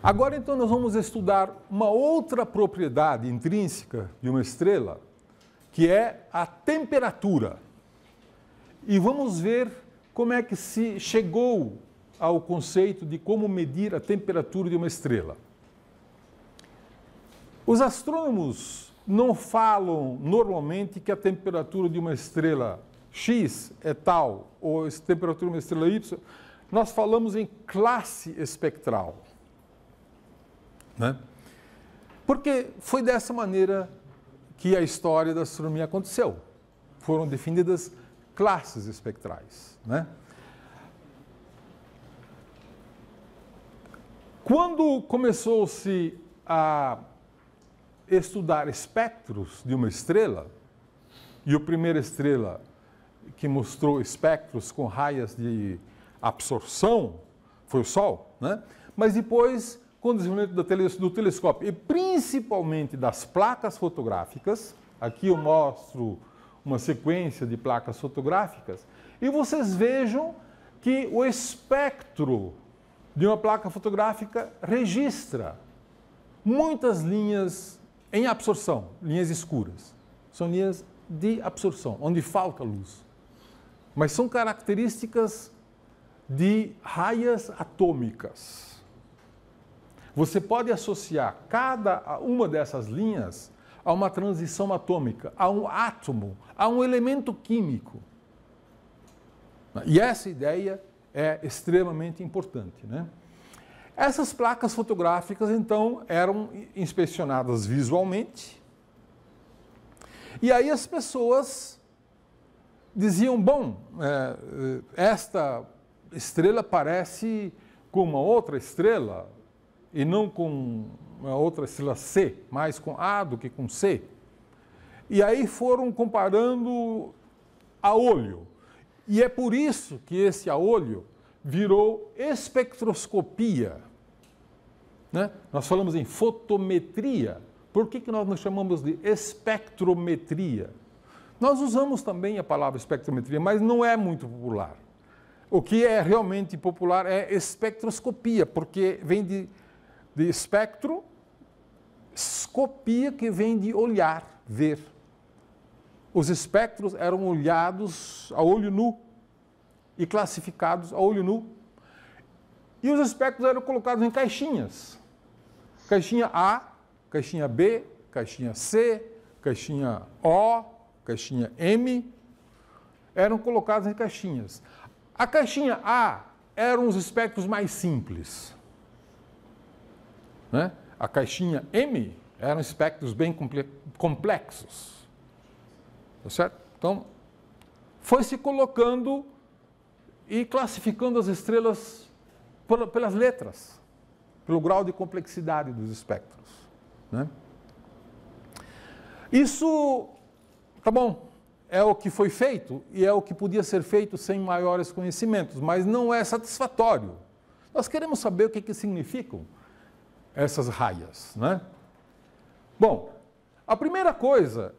Agora, então, nós vamos estudar uma outra propriedade intrínseca de uma estrela, que é a temperatura. E vamos ver como é que se chegou ao conceito de como medir a temperatura de uma estrela. Os astrônomos não falam normalmente que a temperatura de uma estrela X é tal, ou a temperatura de uma estrela Y. Nós falamos em classe espectral, né? Porque foi dessa maneira que a história da astronomia aconteceu. Foram definidas classes espectrais, né? Quando começou-se a estudar espectros de uma estrela, e a primeira estrela que mostrou espectros com raias de absorção foi o Sol, né? Mas depois, com o desenvolvimento do telescópio e principalmente das placas fotográficas, aqui eu mostro uma sequência de placas fotográficas, e vocês vejam que o espectro de uma placa fotográfica registra muitas linhas em absorção, linhas escuras. São linhas de absorção, onde falta luz. Mas são características de raias atômicas. Você pode associar cada uma dessas linhas a uma transição atômica, a um átomo, a um elemento químico. E essa ideia é extremamente importante, né? Essas placas fotográficas, então, eram inspecionadas visualmente. E aí as pessoas diziam, bom, esta estrela parece com uma outra estrela, e não com uma outra estrela C, mais com A do que com C. E aí foram comparando a olho. E é por isso que esse a olho virou espectroscopia, né? Nós falamos em fotometria. Por que nós nos chamamos de espectrometria? Nós usamos também a palavra espectrometria, mas não é muito popular. O que é realmente popular é espectroscopia, porque vem de espectro, escopia, que vem de olhar, ver. Os espectros eram olhados a olho nu e classificados a olho nu. E os espectros eram colocados em caixinhas. Caixinha A, caixinha B, caixinha C, caixinha O, caixinha M, eram colocados em caixinhas. A caixinha A eram os espectros mais simples, né? A caixinha M eram espectros bem complexos. Tá certo? Então, foi se colocando e classificando as estrelas pelas letras, pelo grau de complexidade dos espectros, né? Isso, tá bom, é o que foi feito e é o que podia ser feito sem maiores conhecimentos, mas não é satisfatório. Nós queremos saber o que significam essas raias, né? Bom, a primeira coisa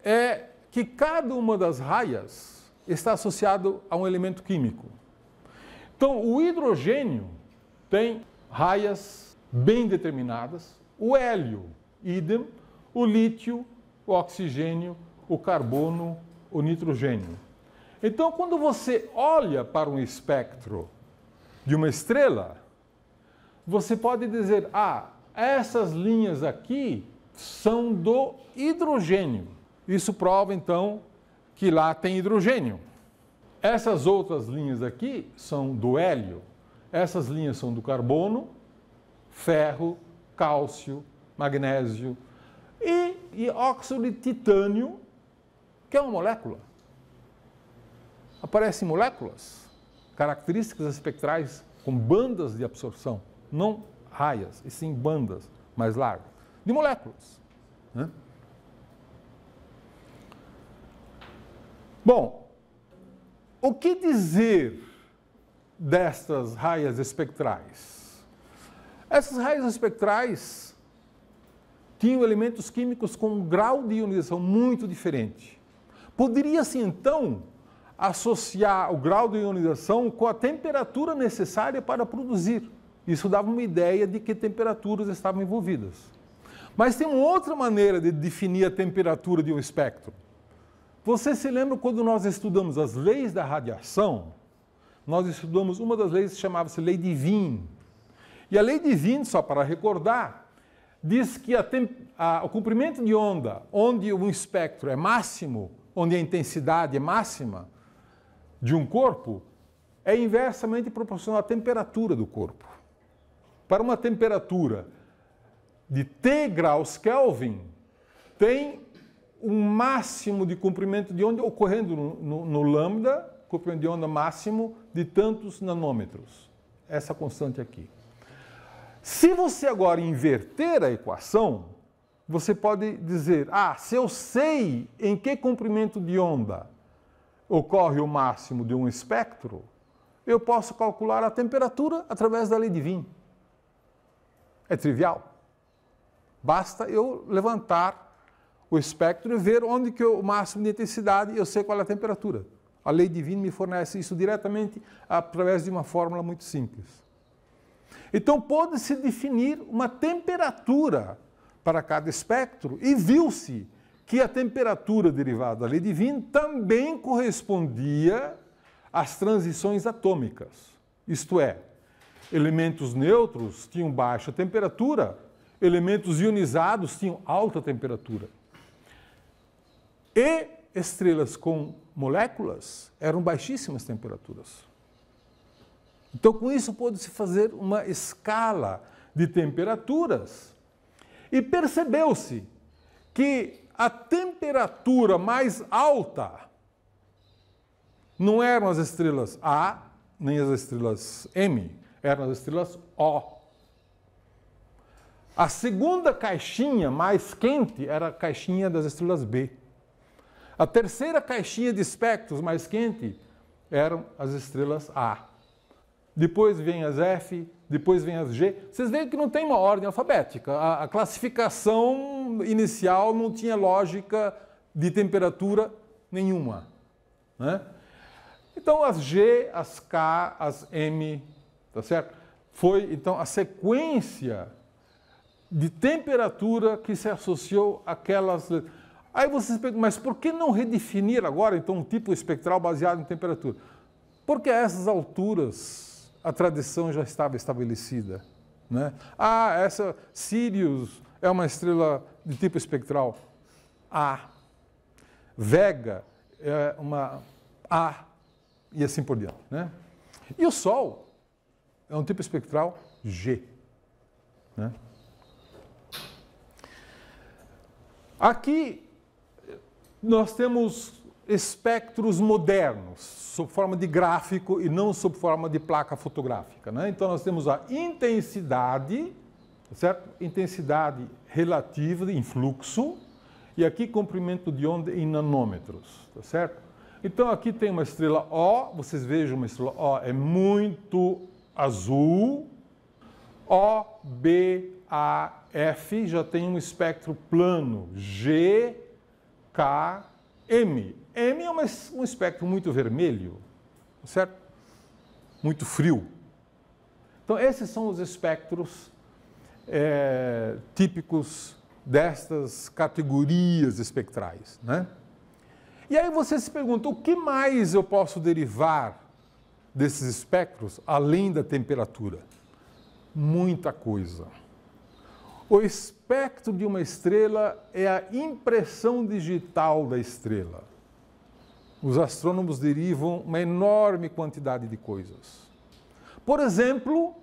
é que cada uma das raias está associado a um elemento químico. Então, o hidrogênio tem raias bem determinadas, o hélio, idem, o lítio, o oxigênio, o carbono, o nitrogênio. Então, quando você olha para um espectro de uma estrela, você pode dizer, essas linhas aqui são do hidrogênio. Isso prova, então, que lá tem hidrogênio. Essas outras linhas aqui são do hélio. Essas linhas são do carbono, ferro, cálcio, magnésio e óxido de titânio, que é uma molécula. Aparecem moléculas, características espectrais com bandas de absorção, não raias, e sim bandas mais largas, de moléculas, né? Bom, o que dizer destas raias espectrais? Essas raias espectrais tinham elementos químicos com um grau de ionização muito diferente. Poderia-se, então, associar o grau de ionização com a temperatura necessária para produzir Isso dava uma ideia de que temperaturas estavam envolvidas. Mas tem uma outra maneira de definir a temperatura de um espectro. Você se lembra quando nós estudamos as leis da radiação? Nós estudamos uma das leis que chamava-se Lei de Wien. E a Lei de Wien, só para recordar, diz que o comprimento de onda, onde um espectro é máximo, onde a intensidade é máxima de um corpo, é inversamente proporcional à temperatura do corpo. Para uma temperatura de T graus Kelvin, tem um máximo de comprimento de onda ocorrendo no lambda, comprimento de onda máximo de tantos nanômetros. Essa constante aqui. Se você agora inverter a equação, você pode dizer, se eu sei em que comprimento de onda ocorre o máximo de um espectro, eu posso calcular a temperatura através da lei de Wien. É trivial. Basta eu levantar o espectro e ver onde que é o máximo de intensidade e eu sei qual é a temperatura. A lei de Wien me fornece isso diretamente através de uma fórmula muito simples. Então, pode-se definir uma temperatura para cada espectro e viu-se que a temperatura derivada da lei de Wien também correspondia às transições atômicas. Isto é, elementos neutros tinham baixa temperatura, elementos ionizados tinham alta temperatura. E estrelas com moléculas eram baixíssimas temperaturas. Então, com isso, pôde-se fazer uma escala de temperaturas e percebeu-se que a temperatura mais alta não eram as estrelas A, nem as estrelas M, eram as estrelas O. A segunda caixinha mais quente era a caixinha das estrelas B. A terceira caixinha de espectros mais quente eram as estrelas A. Depois vem as F, depois vem as G. Vocês veem que não tem uma ordem alfabética. A classificação inicial não tinha lógica de temperatura nenhuma, né? Então, as G, as K, as M, tá certo? Foi, então, a sequência de temperatura que se associou àquelas... Aí vocês perguntam, mas por que não redefinir agora, então, um tipo espectral baseado em temperatura? Porque a essas alturas a tradição já estava estabelecida, né? Essa Sirius é uma estrela de tipo espectral A. Vega é uma A, e assim por diante, né? E o Sol é um tipo espectral G, né? Aqui nós temos espectros modernos, sob forma de gráfico e não sob forma de placa fotográfica, né? Então nós temos a intensidade, certo? Intensidade relativa em fluxo e aqui comprimento de onda em nanômetros, tá certo? Então aqui tem uma estrela O, vocês vejam uma estrela O é muito azul, O, B, A, F já tem um espectro plano, G, K, M. M é um espectro muito vermelho, certo? Muito frio. Então, esses são os espectros típicos destas categorias espectrais, né? E aí você se pergunta, o que mais eu posso derivar desses espectros, além da temperatura? Muita coisa. O espectro de uma estrela é a impressão digital da estrela. Os astrônomos derivam uma enorme quantidade de coisas. Por exemplo,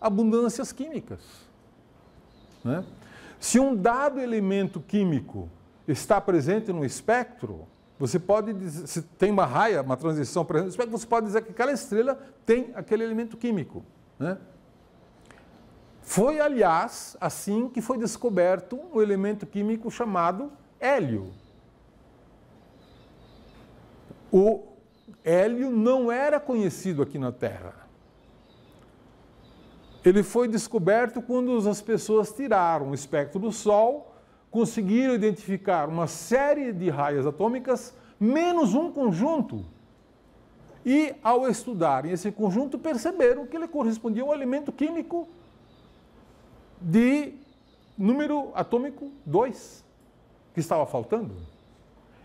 abundâncias químicas, né? Se um dado elemento químico está presente no espectro, você pode dizer, se tem uma raia, uma transição presente no espectro, você pode dizer que aquela estrela tem aquele elemento químico, né? Foi, aliás, assim que foi descoberto um elemento químico chamado hélio. O hélio não era conhecido aqui na Terra. Ele foi descoberto quando as pessoas tiraram o espectro do Sol, conseguiram identificar uma série de raias atômicas, menos um conjunto. E, ao estudarem esse conjunto, perceberam que ele correspondia a um elemento químico de número atômico 2, que estava faltando.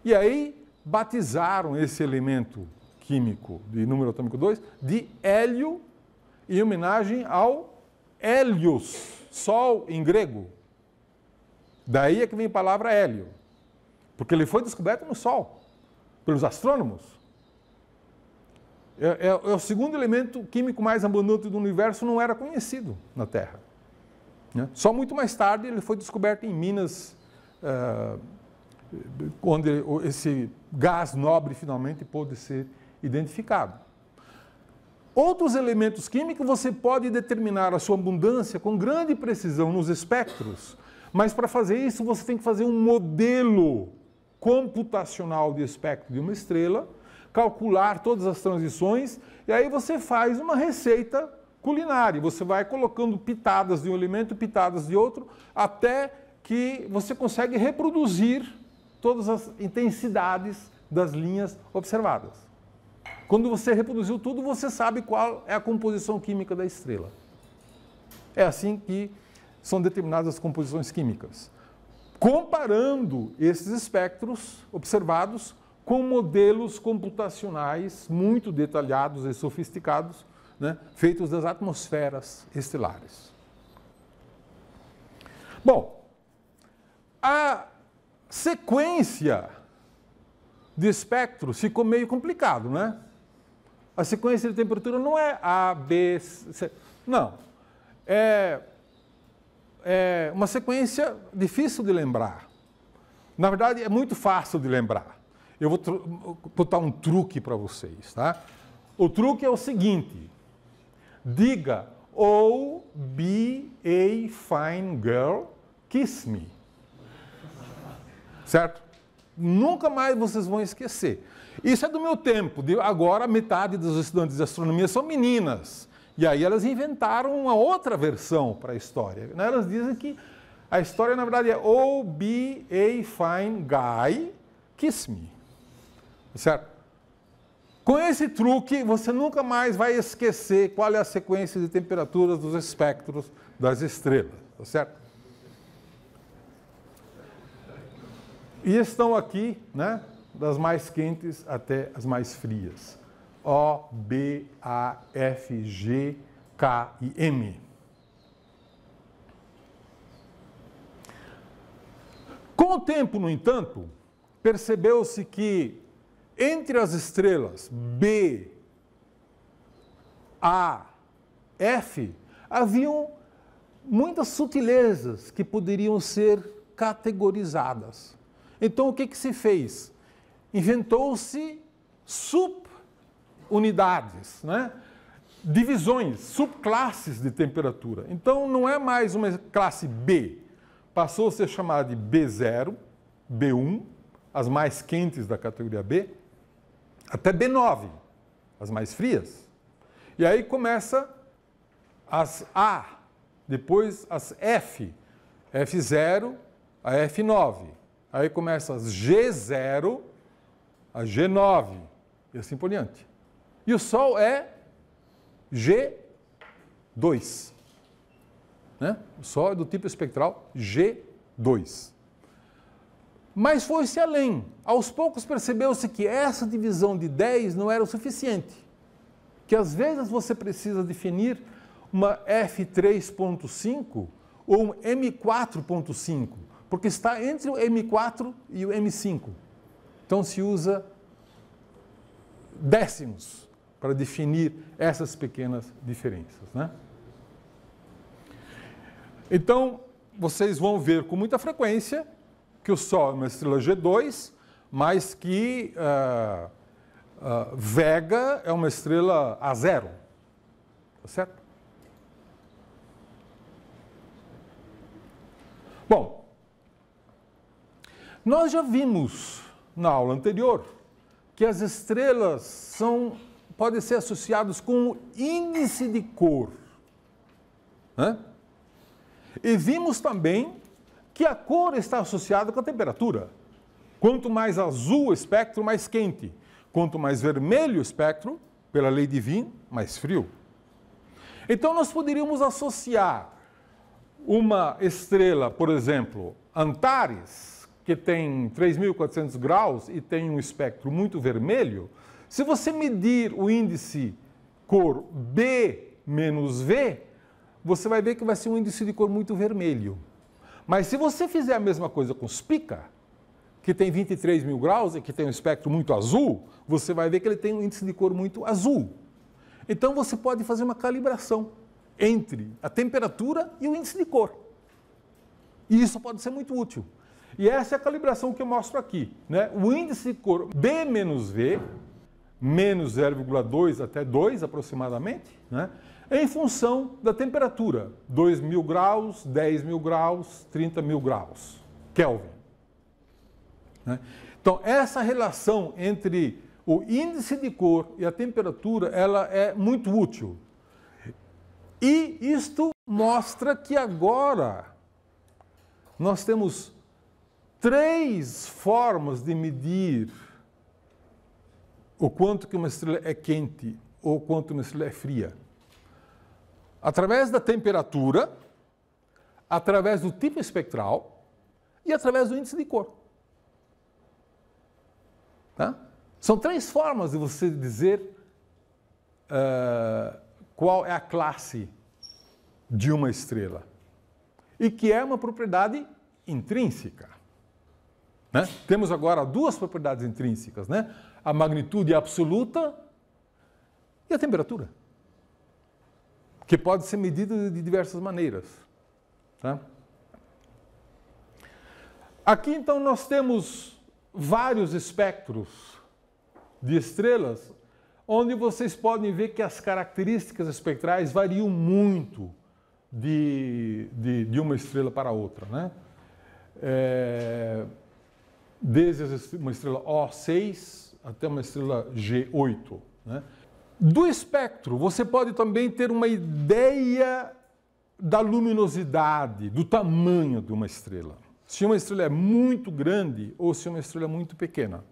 E aí batizaram esse elemento químico de número atômico 2 de hélio, em homenagem ao Hélios, Sol em grego. Daí é que vem a palavra hélio, porque ele foi descoberto no Sol, pelos astrônomos. É o segundo elemento químico mais abundante do universo, não era conhecido na Terra. Né? Só muito mais tarde ele foi descoberto em Minas, onde esse gás nobre finalmente pôde ser identificado. Outros elementos químicos você pode determinar a sua abundância com grande precisão nos espectros, mas para fazer isso você tem que fazer um modelo computacional de espectro de uma estrela, calcular todas as transições, e aí você faz uma receita culinária. Você vai colocando pitadas de um elemento, pitadas de outro, até que você consegue reproduzir todas as intensidades das linhas observadas. Quando você reproduziu tudo, você sabe qual é a composição química da estrela. É assim que são determinadas as composições químicas. Comparando esses espectros observados com modelos computacionais muito detalhados e sofisticados, né, feitos das atmosferas estelares. Bom, a sequência de espectros ficou meio complicado, né? A sequência de temperatura não é A, B, C, não. É uma sequência difícil de lembrar. Na verdade, é muito fácil de lembrar. Eu vou botar um truque para vocês, tá? O truque é o seguinte: diga, "Oh, be a fine girl, kiss me." Certo? Nunca mais vocês vão esquecer. Isso é do meu tempo. Agora, metade dos estudantes de astronomia são meninas. E aí elas inventaram uma outra versão para a história. Elas dizem que a história, na verdade, é "Oh, be a fine guy, kiss me." Certo? Com esse truque, você nunca mais vai esquecer qual é a sequência de temperaturas dos espectros das estrelas. Tá certo? E estão aqui, né, das mais quentes até as mais frias. O, B, A, F, G, K e M. Com o tempo, no entanto, percebeu-se que entre as estrelas B, A, F, haviam muitas sutilezas que poderiam ser categorizadas. Então, o que se fez? Inventou-se subunidades, né? Divisões, subclasses de temperatura. Então, não é mais uma classe B, passou a ser chamada de B0, B1, as mais quentes da categoria B, até B9, as mais frias. E aí começa as A, depois as F, F0, a F9. Aí começa as G0, a G9, e assim por diante. E o Sol é G2. Né? O Sol é do tipo espectral G2. Mas foi-se além. Aos poucos percebeu-se que essa divisão de 10 não era o suficiente. Que às vezes você precisa definir uma F3.5 ou um M4.5, porque está entre o M4 e o M5. Então se usa décimos para definir essas pequenas diferenças, né? Então, vocês vão ver com muita frequência que o Sol é uma estrela G2, mas que Vega é uma estrela A0. Tá certo? Bom, nós já vimos na aula anterior que as estrelas podem ser associadas com o índice de cor, né? E vimos também que a cor está associada com a temperatura. Quanto mais azul o espectro, mais quente. Quanto mais vermelho o espectro, pela lei divina, mais frio. Então nós poderíamos associar uma estrela, por exemplo, Antares, que tem 3.400 graus e tem um espectro muito vermelho. Se você medir o índice cor B menos V, você vai ver que vai ser um índice de cor muito vermelho. Mas se você fizer a mesma coisa com Spica, que tem 23.000 graus e que tem um espectro muito azul, você vai ver que ele tem um índice de cor muito azul. Então você pode fazer uma calibração entre a temperatura e o índice de cor. E isso pode ser muito útil. E essa é a calibração que eu mostro aqui, né? O índice de cor B menos V, menos 0,2 até 2 aproximadamente, né? Em função da temperatura, 2.000 graus, 10.000 graus, 30.000 graus, Kelvin. Né? Então, essa relação entre o índice de cor e a temperatura, ela é muito útil. E isto mostra que agora nós temos 3 formas de medir o quanto que uma estrela é quente ou o quanto uma estrela é fria. Através da temperatura, através do tipo espectral e através do índice de cor. Tá? São 3 formas de você dizer qual é a classe de uma estrela. E que é uma propriedade intrínseca. Né? Temos agora 2 propriedades intrínsecas, né? A magnitude absoluta e a temperatura, que pode ser medida de diversas maneiras. Tá? Aqui, então, nós temos vários espectros de estrelas, onde vocês podem ver que as características espectrais variam muito de uma estrela para outra. Né? Desde uma estrela O6 até uma estrela G8. Né? Do espectro, você pode também ter uma ideia da luminosidade, do tamanho de uma estrela. Se uma estrela é muito grande ou se uma estrela é muito pequena.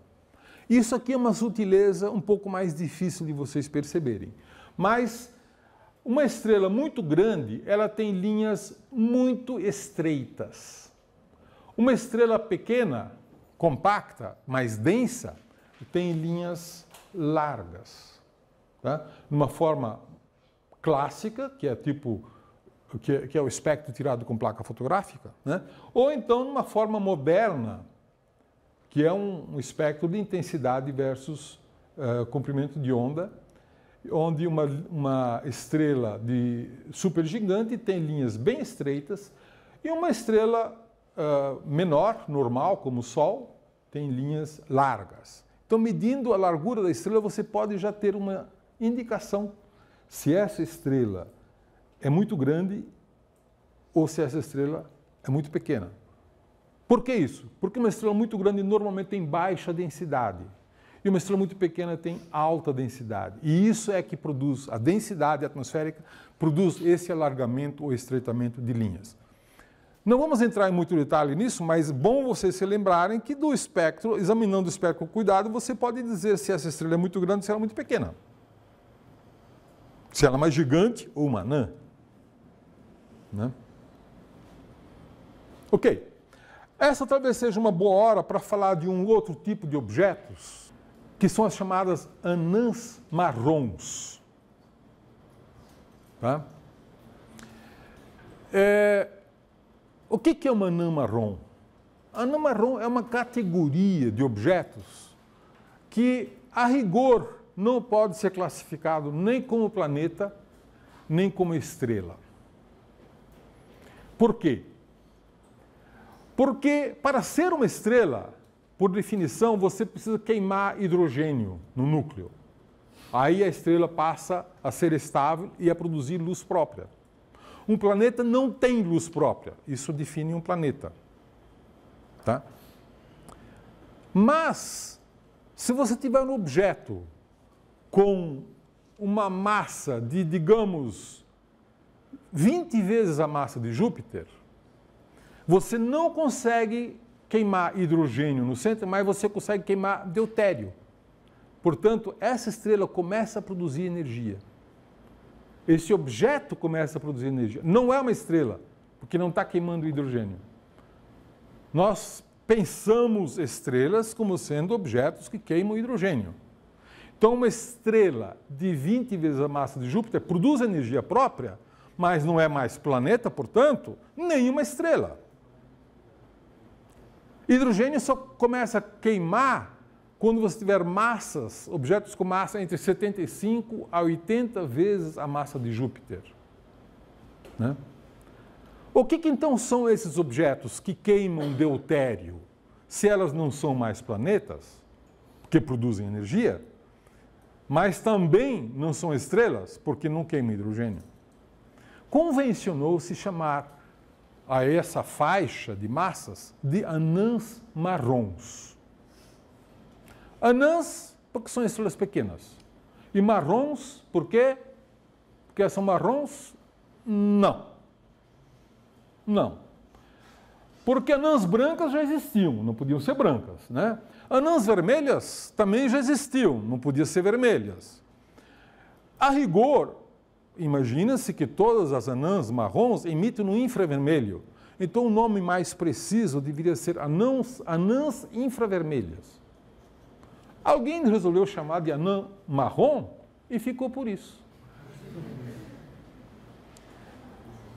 Isso aqui é uma sutileza um pouco mais difícil de vocês perceberem. Mas uma estrela muito grande, ela tem linhas muito estreitas. Uma estrela pequena, compacta, mais densa, tem linhas largas. Tá? Numa forma clássica, que é tipo que é o espectro tirado com placa fotográfica, né? Ou então numa forma moderna, que é um espectro de intensidade versus comprimento de onda, onde uma estrela de supergigante tem linhas bem estreitas e uma estrela menor, normal, como o Sol, tem linhas largas. Então, medindo a largura da estrela, você pode já ter uma indicação se essa estrela é muito grande ou se essa estrela é muito pequena. Por que isso? Porque uma estrela muito grande normalmente tem baixa densidade e uma estrela muito pequena tem alta densidade. E isso é que produz, a densidade atmosférica produz esse alargamento ou estreitamento de linhas. Não vamos entrar em muito detalhe nisso, mas bom vocês se lembrarem que do espectro, examinando o espectro com cuidado, você pode dizer se essa estrela é muito grande ou se ela é muito pequena. Se ela é mais gigante ou uma anã. Né? Ok. Essa talvez seja uma boa hora para falar de um outro tipo de objetos, que são as chamadas anãs marrons. Tá? O que é uma anã marrom? A anã marrom é uma categoria de objetos que, a rigor, não pode ser classificado nem como planeta, nem como estrela. Por quê? Porque para ser uma estrela, por definição, você precisa queimar hidrogênio no núcleo. Aí a estrela passa a ser estável e a produzir luz própria. Um planeta não tem luz própria. Isso define um planeta. Tá? Mas, se você tiver um objeto com uma massa de, digamos, 20 vezes a massa de Júpiter, você não consegue queimar hidrogênio no centro, mas você consegue queimar deutério. Portanto, essa estrela começa a produzir energia. Esse objeto começa a produzir energia. Não é uma estrela, porque não está queimando hidrogênio. Nós pensamos estrelas como sendo objetos que queimam hidrogênio. Então, uma estrela de 20 vezes a massa de Júpiter produz energia própria, mas não é mais planeta, portanto, nem uma estrela. Hidrogênio só começa a queimar quando você tiver massas, objetos com massa entre 75 a 80 vezes a massa de Júpiter. Né? O que então são esses objetos que queimam deutério, se elas não são mais planetas, que produzem energia, mas também não são estrelas, porque não queimam hidrogênio? Convencionou-se chamar a essa faixa de massas de anãs marrons. Anãs, porque são estrelas pequenas. E marrons, por quê? Porque são marrons? Não. Não. Porque anãs brancas já existiam, não podiam ser brancas, né? Anãs vermelhas também já existiam, não podiam ser vermelhas. A rigor, imagina-se que todas as anãs marrons emitem no infravermelho. Então o nome mais preciso deveria ser anãs infravermelhas. Alguém resolveu chamar de anã marrom e ficou por isso.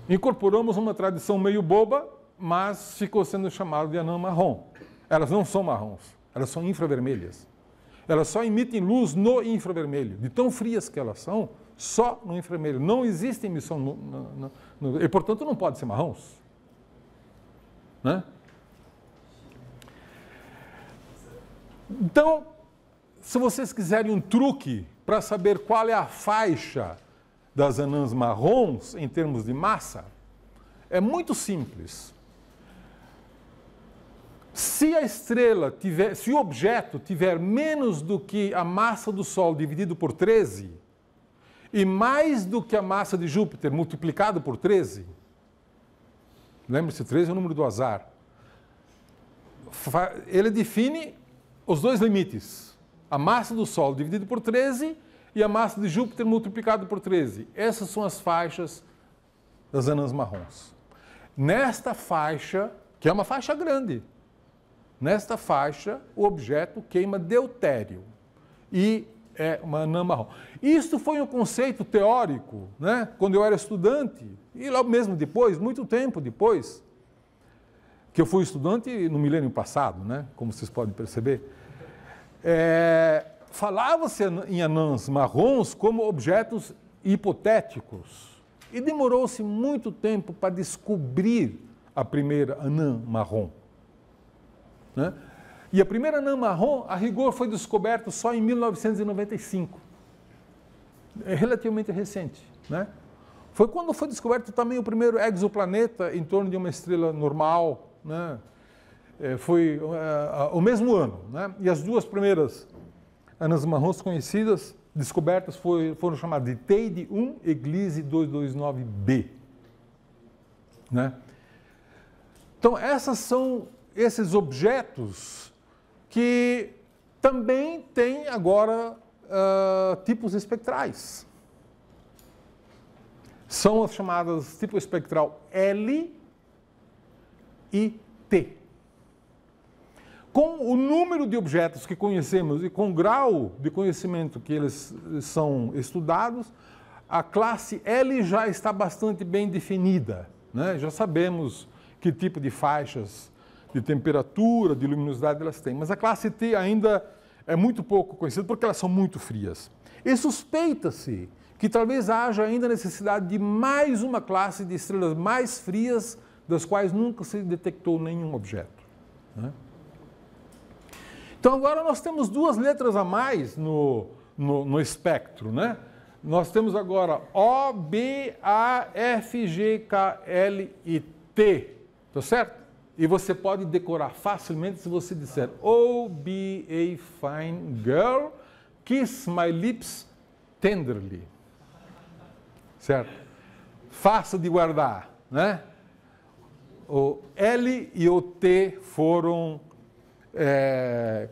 Incorporamos uma tradição meio boba, mas ficou sendo chamado de anã marrom. Elas não são marrons, elas são infravermelhas. Elas só emitem luz no infravermelho. De tão frias que elas são, só no infravermelho. Não existe emissão e, portanto, não pode ser marrons. Né? Então, se vocês quiserem um truque para saber qual é a faixa das anãs marrons em termos de massa, é muito simples. Se a estrela tiver, se o objeto tiver menos do que a massa do Sol dividido por 13 e mais do que a massa de Júpiter multiplicado por 13, lembre-se, 13 é o número do azar, ele define os dois limites, a massa do Sol dividido por 13 e a massa de Júpiter multiplicado por 13. Essas são as faixas das anãs marrons. Nesta faixa, que é uma faixa grande, nesta faixa o objeto queima deutério e é uma anã marrom. Isso foi um conceito teórico, né? Quando eu era estudante, e lá mesmo depois, muito tempo depois, que eu fui estudante no milênio passado, né? Como vocês podem perceber, falava-se em anãs marrons como objetos hipotéticos. E demorou-se muito tempo para descobrir a primeira anã marrom. Né? E a primeira anã marrom, a rigor, foi descoberta só em 1995. É relativamente recente. Né? Foi quando foi descoberto também o primeiro exoplaneta em torno de uma estrela normal. Né? Foi o mesmo ano. Né? E as duas primeiras anãs marrons conhecidas, descobertas, foram chamadas de Teide 1 e Gliese 229b. Né? Então, esses objetos que também têm agora tipos espectrais. São as chamadas tipo espectral L e T. Com o número de objetos que conhecemos e com o grau de conhecimento que eles são estudados, a classe L já está bastante bem definida. Né? Já sabemos que tipo de faixas de temperatura, de luminosidade elas têm. Mas a classe T ainda é muito pouco conhecida porque elas são muito frias. E suspeita-se que talvez haja ainda necessidade de mais uma classe de estrelas mais frias, das quais nunca se detectou nenhum objeto. Né? Então agora nós temos duas letras a mais no espectro, né? Nós temos agora O, B, A, F, G, K, L e T, tá certo? E você pode decorar facilmente se você disser Oh, be a fine girl, kiss my lips tenderly. Certo? Fácil de guardar, né? O L e o T foram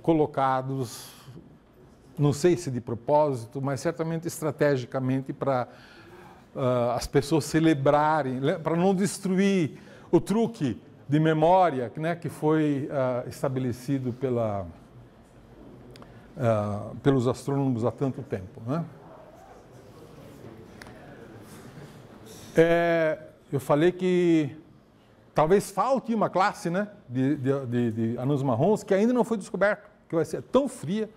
colocados não sei se de propósito, mas certamente estrategicamente para as pessoas celebrarem, para não destruir o truque de memória, né, que foi estabelecido pelos astrônomos há tanto tempo, né? Eu falei que talvez falte uma classe, né, de anãos marrons que ainda não foi descoberta, que vai ser tão fria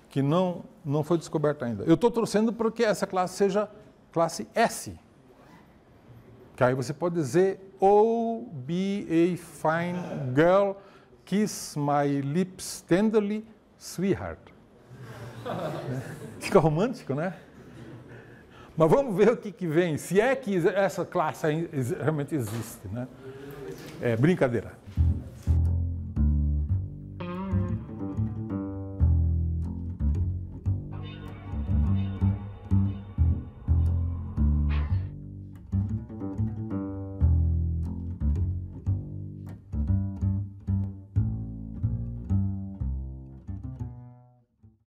que não foi descoberta ainda. Eu estou torcendo para que essa classe seja classe S. Que aí você pode dizer, oh, be a fine girl, kiss my lips tenderly, sweetheart. Fica romântico, né? Mas vamos ver o que vem, se é que essa classe realmente existe, né? É brincadeira.